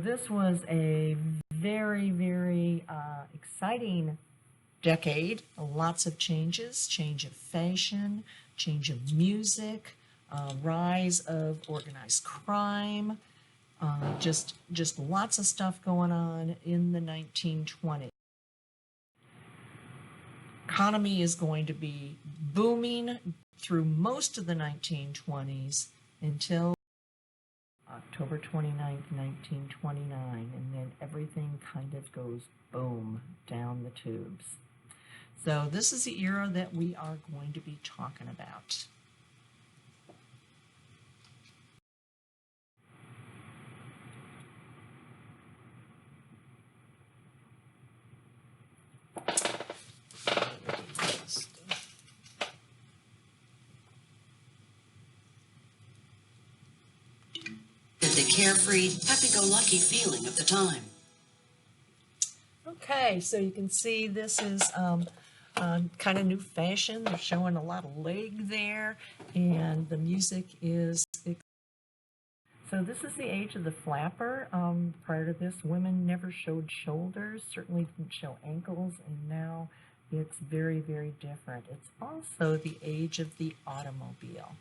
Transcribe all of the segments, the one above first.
this was a very, very exciting decade. Lots of changes, change of fashion, change of music, rise of organized crime, just lots of stuff going on in the 1920s. Economy is going to be booming through most of the 1920s until October 29th, 1929, and then everything kind of goes boom down the tubes. So this is the era that we are going to be talking about. The carefree, happy-go-lucky feeling of the time. Okay, so you can see this is kind of new fashion. They're showing a lot of leg there, and the music is... So this is the age of the flapper. Prior to this, women never showed shoulders, certainly didn't show ankles, and now it's very, very different. It's also the age of the automobile.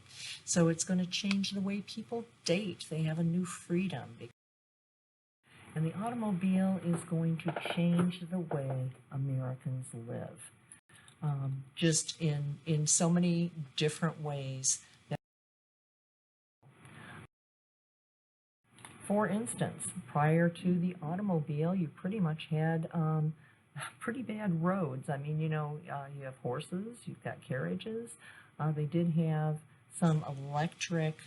So it's going to change the way people date. They have a new freedom. And the automobile is going to change the way Americans live. Just in so many different ways. For instance, prior to the automobile, you pretty much had pretty bad roads. I mean, you have horses, you've got carriages. They did have some electric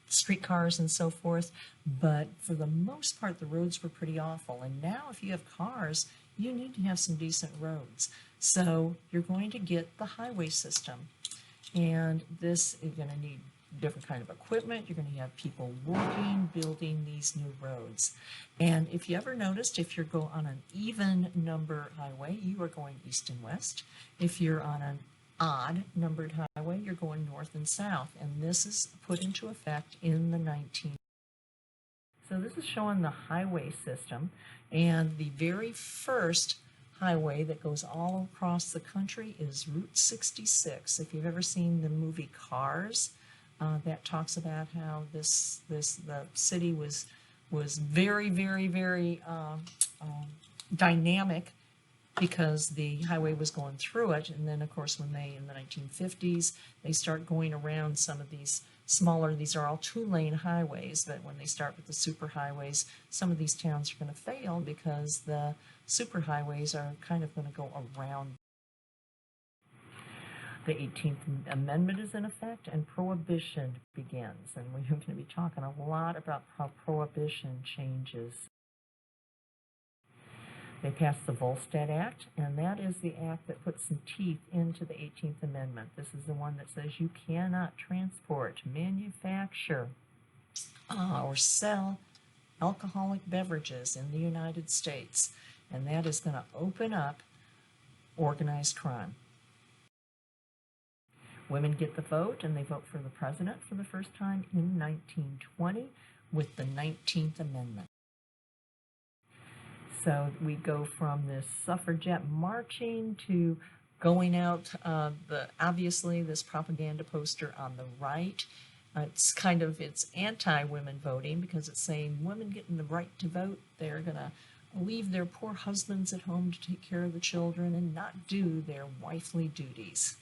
streetcars and so forth, but for the most part, the roads were pretty awful. And now, if you have cars, you need to have some decent roads. So you're going to get the highway system, and this is going to need different kind of equipment. You're going to have people working, building these new roads. And if you ever noticed, if you're going on an even number highway, you are going east and west. If you're on an odd numbered highway, you're going north and south. And this is put into effect in the 19... So this is showing the highway system, and the very first highway that goes all across the country is Route 66. If you've ever seen the movie Cars, that talks about how the city was very, very, very dynamic because the highway was going through it. And then, of course, when in the 1950s, they start going around some of these smaller, these are all two-lane highways, but when they start with the superhighways, some of these towns are going to fail because the superhighways are kind of going to go around. The 18th Amendment is in effect, and Prohibition begins. And we're going to be talking a lot about how Prohibition changes. They passed the Volstead Act, and that is the act that puts some teeth into the 18th Amendment. This is the one that says you cannot transport, manufacture, or sell alcoholic beverages in the United States. And that is going to open up organized crime. Women get the vote, and they vote for the president for the first time in 1920 with the 19th Amendment. So we go from this suffragette marching to going out, obviously this propaganda poster on the right. It's anti-women voting because it's saying women getting the right to vote, they're going to leave their poor husbands at home to take care of the children and not do their wifely duties.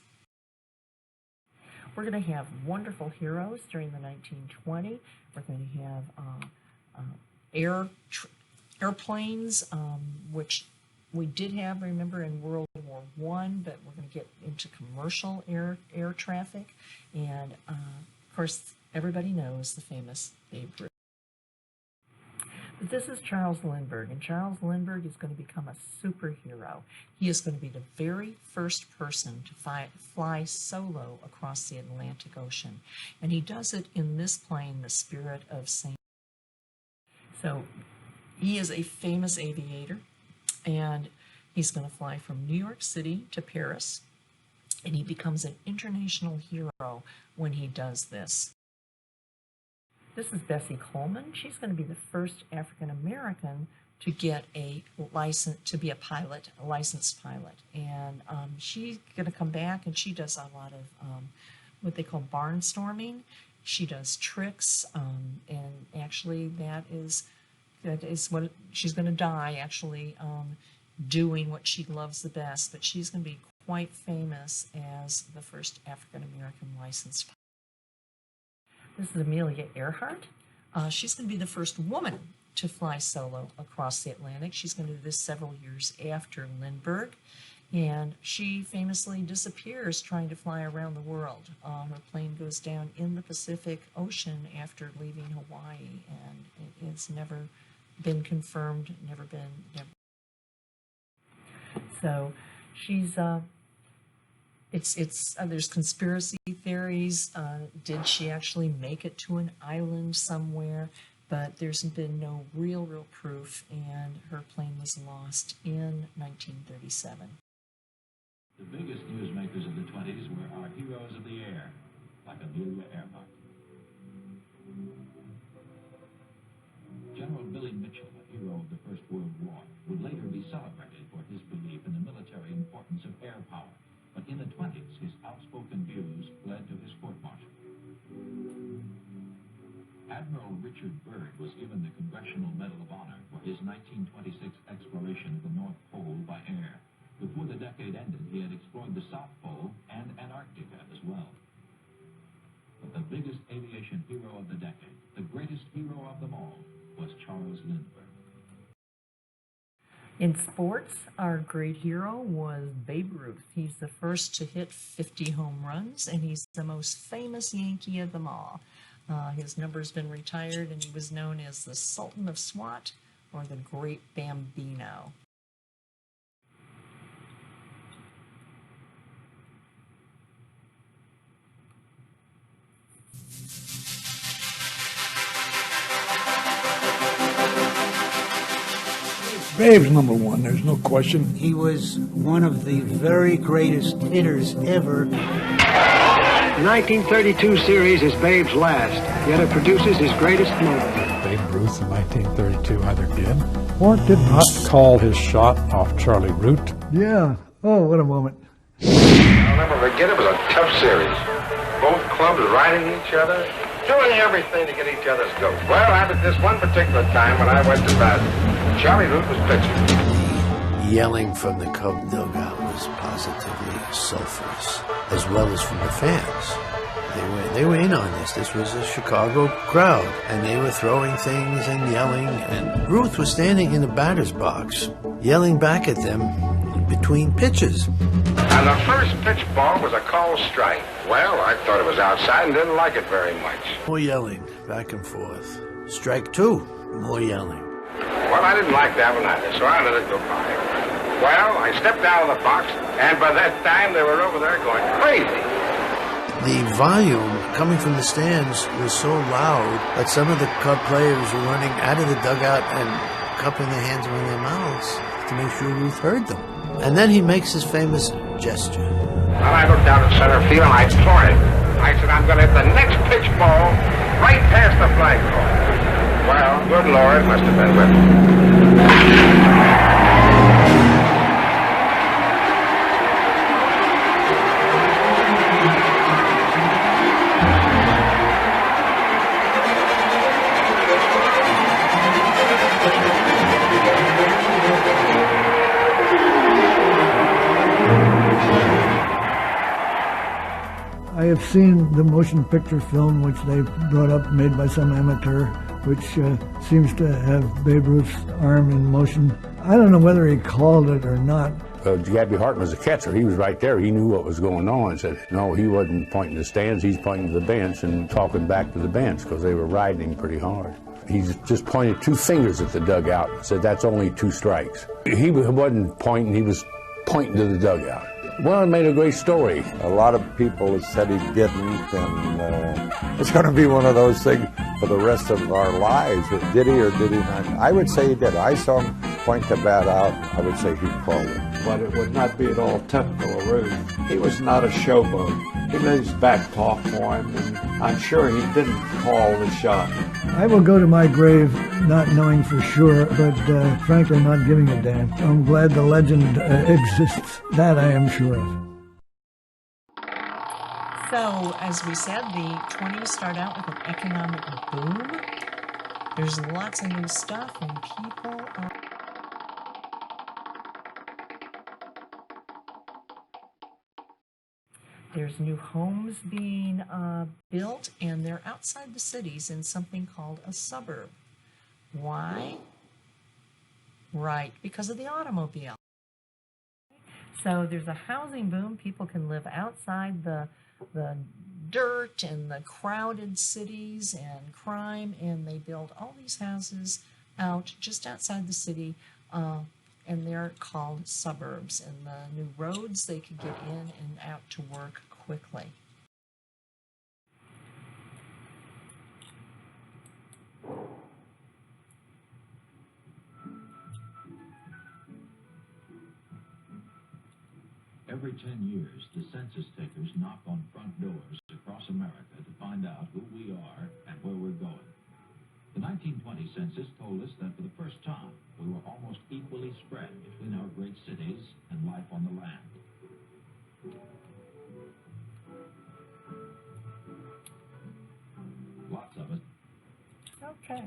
We're going to have wonderful heroes during the 1920s. We're going to have airplanes, which we did have, remember, in World War I, but we're going to get into commercial air traffic. And, of course, everybody knows the famous Babe Ruth. But this is Charles Lindbergh, and Charles Lindbergh is going to become a superhero. He is going to be the very first person to fly solo across the Atlantic Ocean. And he does it in this plane, the Spirit of St. So he is a famous aviator, and he's going to fly from New York City to Paris, and he becomes an international hero when he does this. This is Bessie Coleman. She's going to be the first African American to get a license to be a pilot, a licensed pilot. And she's going to come back, and she does a lot of what they call barnstorming. She does tricks, and actually that is what she's going to die actually doing what she loves the best. But she's going to be quite famous as the first African American licensed pilot. This is Amelia Earhart. She's going to be the first woman to fly solo across the Atlantic. She's going to do this several years after Lindbergh, and she famously disappears trying to fly around the world. Her plane goes down in the Pacific Ocean after leaving Hawaii, and it's never been confirmed, never. So she's there's conspiracy theories. Did she actually make it to an island somewhere? But there's been no real proof, and her plane was lost in 1937. The biggest newsmakers of the 20s were our heroes of the air, like Amelia Earhart. General Billy Mitchell, a hero of the First World War, would later be celebrated for his belief in the military importance of air power. But in the 20s, his outspoken views led to his court-martial. Admiral Richard Byrd was given the Congressional Medal of Honor for his 1926 exploration of the North Pole by air. Before the decade ended, he had explored the South Pole and Antarctica as well. But the biggest aviation hero of the decade, the greatest hero of them all, was Charles Lindbergh. In sports, our great hero was Babe Ruth. He's the first to hit 50 home runs, and he's the most famous Yankee of them all. His number's been retired, and he was known as the Sultan of SWAT or the Great Bambino. Babe's number one, there's no question. He was one of the very greatest hitters ever. The 1932 series is Babe's last, yet it produces his greatest moment. Babe Ruth in 1932 either did or did not call his shot off Charlie Root. Yeah. Oh, what a moment. I'll never forget it. It was a tough series. Both clubs riding each other, doing everything to get each other's goat. Well, at this one particular time when I went to bat, Charlie Root was pitching. Yelling from the Cub dugout was positively sulphurous, as well as from the fans. They were in on this. This was a Chicago crowd, and they were throwing things and yelling, and Ruth was standing in the batter's box, yelling back at them in between pitches. And the first pitch ball was a called strike. Well, I thought it was outside and didn't like it very much. More yelling, back and forth. Strike two, more yelling. Well, I didn't like that one either, so I let it go by. Well, I stepped out of the box, and by that time they were over there going crazy. The volume coming from the stands was so loud that some of the Cub players were running out of the dugout and cupping their hands around their mouths to make sure Ruth heard them. And then he makes his famous gesture. Well, I looked down at center field and I implored him. I said, I'm going to hit the next pitch ball right past the flagpole. Well, good Lord, must have been with him. I have seen the motion picture film which they brought up, made by some amateur, which seems to have Babe Ruth's arm in motion. I don't know whether he called it or not. Gabby Hartman was a catcher. He was right there. He knew what was going on. Said, no, he wasn't pointing to the stands. He's pointing to the bench and talking back to the bench because they were riding him pretty hard. He just pointed two fingers at the dugout and said, that's only two strikes. He wasn't pointing. He was pointing to the dugout. Well, it made a great story. A lot of people have said he didn't, and it's going to be one of those things for the rest of our lives. Did he or did he not? I would say he did. I saw him point the bat out. I would say he called it. But it would not be at all typical of Ruth. He was not a showboat. He let his back talk for him, and I'm sure he didn't call the shot. I will go to my grave not knowing for sure, but frankly not giving a damn. I'm glad the legend exists. That I am sure of. So, as we said, the 20s start out with an economic boom. There's lots of new stuff, and people are... There's new homes being built, and they're outside the cities in something called a suburb. Why? Right, because of the automobile. So there's a housing boom. People can live outside the dirt and the crowded cities and crime, and they build all these houses out just outside the city, and they're called suburbs. And the new roads, they could get in and out to work quickly. Every 10 years, the census takers knock on front doors across America to find out who we are and where we're going. The 1920 census told us that for the first time, we were almost equally spread between our great cities and life on the land. Lots of us. Okay.